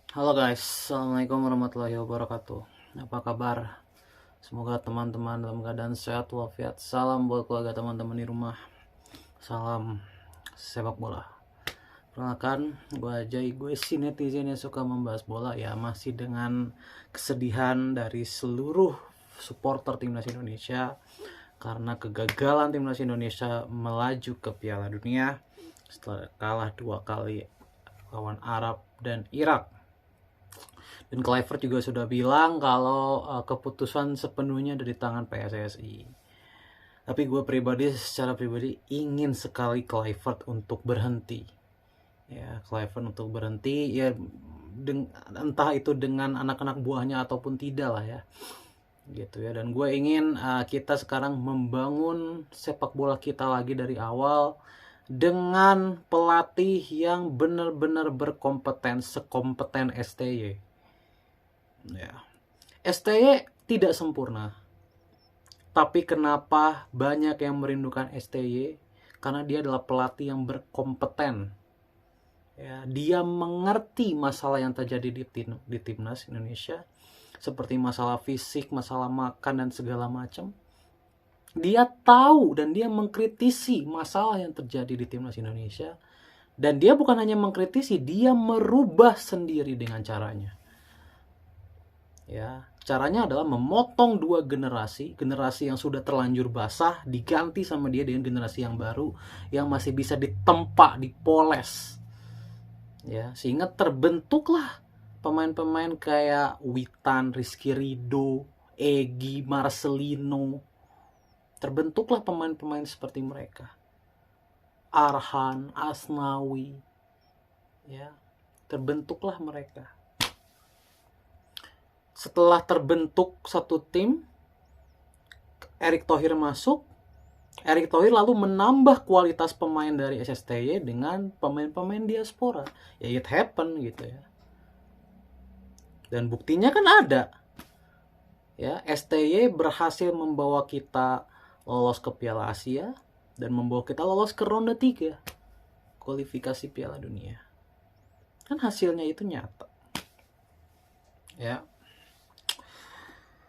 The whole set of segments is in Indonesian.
Halo guys, Assalamualaikum warahmatullahi wabarakatuh. Apa kabar? Semoga teman-teman dalam keadaan sehat walafiat. Salam buat keluarga teman-teman di rumah. Salam sepak bola. Perkenalkan, gue Ajay, gue si netizen yang suka membahas bola ya. Masih dengan kesedihan dari seluruh supporter timnas Indonesia karena kegagalan timnas Indonesia melaju ke Piala Dunia setelah kalah 2 kali lawan Arab dan Irak. Dan Kluivert juga sudah bilang kalau keputusan sepenuhnya dari tangan PSSI. Tapi gue secara pribadi ingin sekali Kluivert untuk berhenti. Ya, Kluivert untuk berhenti ya, entah itu dengan anak-anak buahnya ataupun tidak lah ya. Gitu ya. Dan gue ingin kita sekarang membangun sepak bola kita lagi dari awal dengan pelatih yang benar-benar berkompeten, sekompeten STY. Ya. STY tidak sempurna. Tapi kenapa banyak yang merindukan STY? Karena dia adalah pelatih yang berkompeten. Ya, dia mengerti masalah yang terjadi di timnas Indonesia, seperti masalah fisik, masalah makan dan segala macam. Dia tahu dan dia mengkritisi masalah yang terjadi di timnas Indonesia. Dan dia bukan hanya mengkritisi, dia merubah sendiri dengan caranya. Ya, caranya adalah memotong dua generasi yang sudah terlanjur basah diganti sama dia dengan generasi yang baru yang masih bisa ditempa, dipoles. Ya, sehingga terbentuklah pemain-pemain kayak Witan, Rizky Ridho, Egy, Marcelino. Terbentuklah pemain-pemain seperti mereka. Arhan, Asnawi. Ya, terbentuklah mereka. Setelah terbentuk satu tim, Erick Thohir masuk. Erick Thohir lalu menambah kualitas pemain dari SSTY dengan pemain-pemain diaspora. Ya it happen gitu ya. Dan buktinya kan ada. Ya, STY berhasil membawa kita lolos ke Piala Asia dan membawa kita lolos ke ronde 3 kualifikasi Piala Dunia. Kan hasilnya itu nyata. Ya.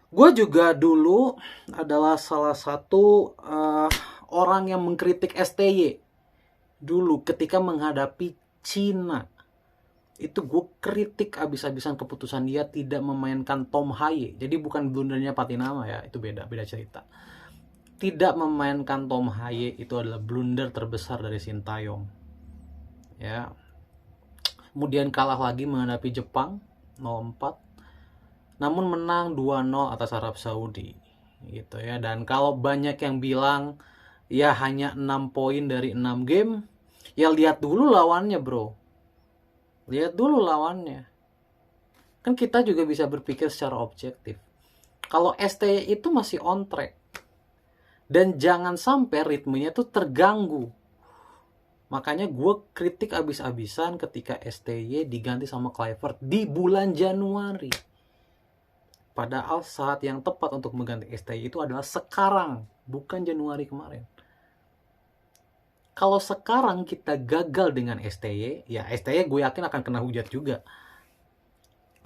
Gue juga dulu adalah salah satu orang yang mengkritik STY dulu ketika menghadapi Cina. Itu gue kritik abis-abisan keputusan dia tidak memainkan Tom Haye. Jadi bukan blundernya Patinama ya, itu beda cerita. Tidak memainkan Tom Haye itu adalah blunder terbesar dari Sintayong. Ya. Kemudian kalah lagi menghadapi Jepang 0-4. Namun menang 2-0 atas Arab Saudi gitu ya. Dan kalau banyak yang bilang ya hanya 6 poin dari 6 game, ya lihat dulu lawannya bro. Lihat dulu lawannya. Kan kita juga bisa berpikir secara objektif. Kalau STY itu masih on track. Dan jangan sampai ritmenya itu terganggu. Makanya gue kritik abis-abisan ketika STY diganti sama Kluivert di bulan Januari. Padahal saat yang tepat untuk mengganti STY itu adalah sekarang, bukan Januari kemarin. Kalau sekarang kita gagal dengan STY, ya STY gue yakin akan kena hujat juga.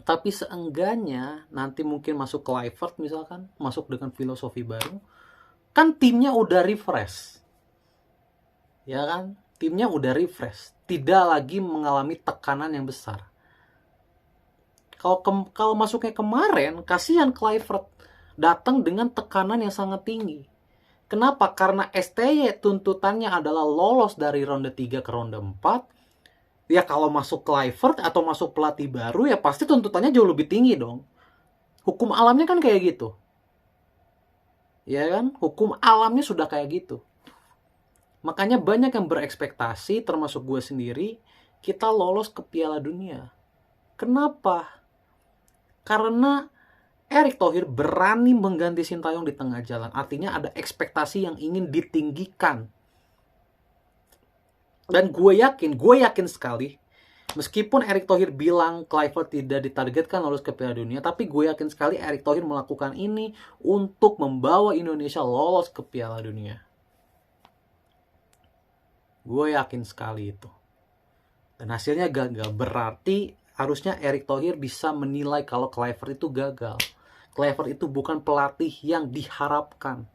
Tapi seenggaknya nanti mungkin masuk Kluivert misalkan, masuk dengan filosofi baru, kan timnya udah refresh. Ya kan? Timnya udah refresh, tidak lagi mengalami tekanan yang besar. Kalau masuknya kemarin, kasihan Kluivert datang dengan tekanan yang sangat tinggi. Kenapa? Karena STY tuntutannya adalah lolos dari ronde 3 ke ronde 4. Ya kalau masuk Kluivert atau masuk pelatih baru ya pasti tuntutannya jauh lebih tinggi dong. Hukum alamnya kan kayak gitu. Ya kan? Hukum alamnya sudah kayak gitu. Makanya banyak yang berekspektasi, termasuk gue sendiri, kita lolos ke Piala Dunia. Kenapa? Karena Erick Thohir berani mengganti Sintayong di tengah jalan. Artinya ada ekspektasi yang ingin ditinggikan. Dan gue yakin sekali, meskipun Erick Thohir bilang Kluivert tidak ditargetkan lolos ke Piala Dunia, tapi gue yakin sekali Erick Thohir melakukan ini untuk membawa Indonesia lolos ke Piala Dunia. Gue yakin sekali itu. Dan hasilnya gagal. Berarti Harusnya Erick Thohir bisa menilai kalau Kluivert itu gagal. Kluivert itu bukan pelatih yang diharapkan.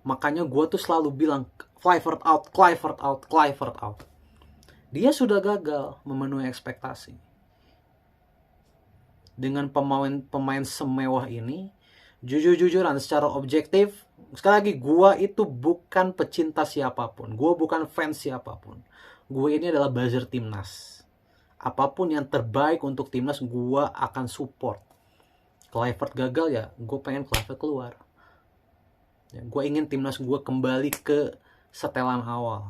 Makanya gue tuh selalu bilang, Kluivert out, Kluivert out, Kluivert out. Dia sudah gagal memenuhi ekspektasi. Dengan pemain semewah ini, jujur-jujuran secara objektif, sekali lagi, gue itu bukan pecinta siapapun, gue bukan fans siapapun. Gue ini adalah buzzer timnas. Apapun yang terbaik untuk timnas, gue akan support. Kluivert gagal ya, gue pengen Kluivert keluar. Ya, gue ingin timnas gue kembali ke setelan awal.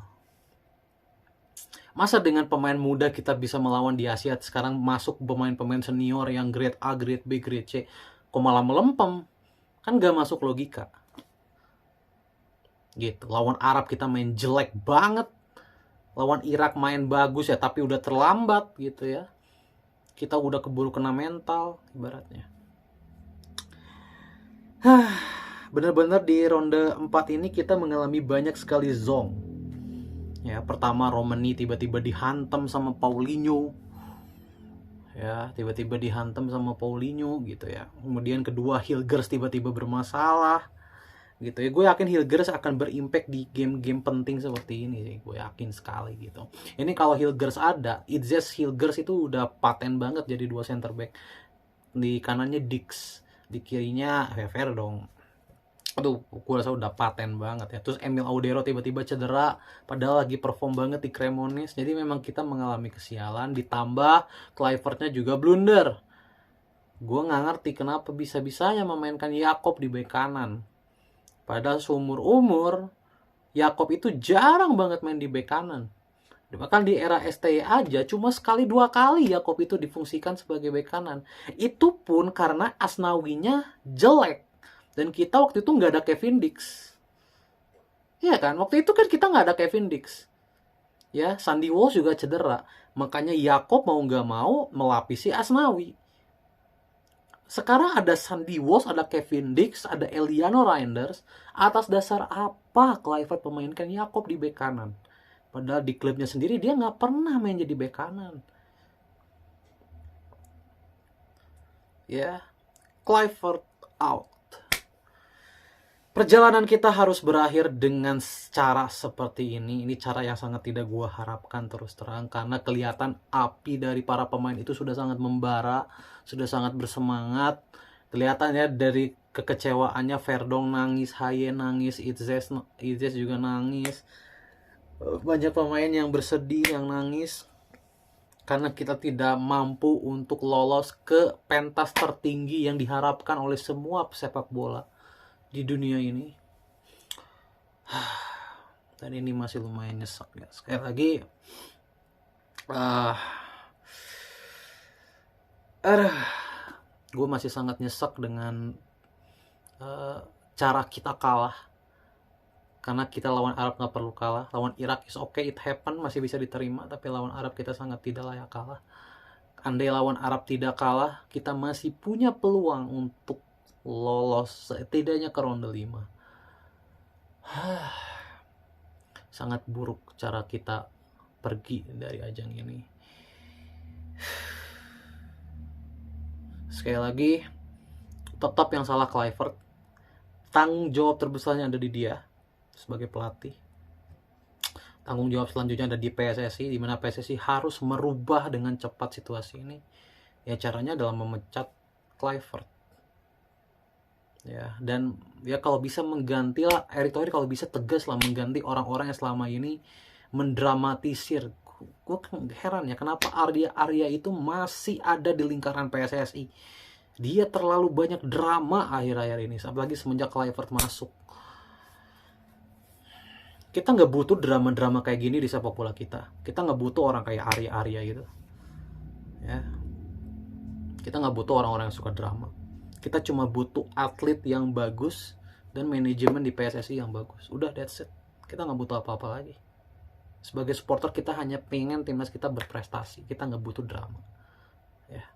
Masa dengan pemain muda kita bisa melawan di Asia, sekarang masuk pemain-pemain senior yang grade A, grade B, grade C, kok malah melempem? Kan gak masuk logika. Gitu. Lawan Arab kita main jelek banget. Lawan Irak main bagus ya, tapi udah terlambat gitu ya. Kita udah keburu kena mental ibaratnya. Bener-bener di ronde 4 ini kita mengalami banyak sekali zong. Ya, pertama Romani tiba-tiba dihantam sama Paulinho. Ya, tiba-tiba dihantam sama Paulinho gitu ya. Kemudian kedua Hilgers tiba-tiba bermasalah. Gitu ya, gue yakin Hilgers akan berimpact di game-game penting seperti ini sih, gue yakin sekali gitu. Ini kalau Hilgers ada, Itzes Hilgers itu udah paten banget jadi dua center back. Di kanannya Dix, di kirinya Hever dong. Aduh, gue rasa udah paten banget ya. Terus Emil Audero tiba-tiba cedera, padahal lagi perform banget di Cremonese. Jadi memang kita mengalami kesialan, ditambah Kluivertnya juga blunder. Gue nggak ngerti kenapa bisa-bisanya memainkan Jakob di bek kanan. Padahal seumur-umur, Jakob itu jarang banget main di bek kanan. Bahkan di era STY aja, cuma sekali 2 kali Jakob itu difungsikan sebagai bek kanan. Itu pun karena Asnawinya jelek. Dan kita waktu itu nggak ada Kevin Dix. Iya kan? Waktu itu kan kita nggak ada Kevin Dix. Ya, Sandy Walsh juga cedera. Makanya Jakob mau nggak mau melapisi Asnawi. Sekarang ada Sandy Walsh, ada Kevin Dix, ada Eliano Reinders. Atas dasar apa Kluivert memainkan Jakob di bek kanan? Padahal di klubnya sendiri dia nggak pernah main jadi bek kanan. Ya, Kluivert out. Perjalanan kita harus berakhir dengan cara seperti ini. Ini cara yang sangat tidak gua harapkan terus terang. Karena kelihatan api dari para pemain itu sudah sangat membara. Sudah sangat bersemangat. Kelihatan ya dari kekecewaannya. Verdong nangis, Haye nangis, Itzes juga nangis. Banyak pemain yang bersedih, yang nangis. Karena kita tidak mampu untuk lolos ke pentas tertinggi yang diharapkan oleh semua pesepak bola di dunia ini. Dan ini masih lumayan nyesek ya. Sekali lagi gue masih sangat nyesek dengan cara kita kalah. Karena kita lawan Arab gak perlu kalah. Lawan Irak is okay, it happen, masih bisa diterima. Tapi lawan Arab kita sangat tidak layak kalah. Andai lawan Arab tidak kalah, kita masih punya peluang untuk lolos setidaknya ke ronde 5. Sangat buruk cara kita pergi dari ajang ini. Sekali lagi, tetap yang salah Kluivert. Tanggung jawab terbesarnya ada di dia sebagai pelatih. Tanggung jawab selanjutnya ada di PSSI, di mana PSSI harus merubah dengan cepat situasi ini. Ya, caranya adalah memecat Kluivert. Ya, dan ya kalau bisa mengganti lah, Erick Thohir kalau bisa tegas lah mengganti orang-orang yang selama ini mendramatisir. Gue heran ya kenapa Arya itu masih ada di lingkaran PSSI. Dia terlalu banyak drama akhir-akhir ini, apalagi semenjak Kluivert masuk. Kita nggak butuh drama-drama kayak gini di sepak bola kita. Kita nggak butuh orang kayak Arya gitu. Ya, kita nggak butuh orang-orang yang suka drama. Kita cuma butuh atlet yang bagus dan manajemen di PSSI yang bagus. Udah, that's it. Kita nggak butuh apa-apa lagi. Sebagai supporter kita hanya pengen timnas kita berprestasi. Kita nggak butuh drama. Ya.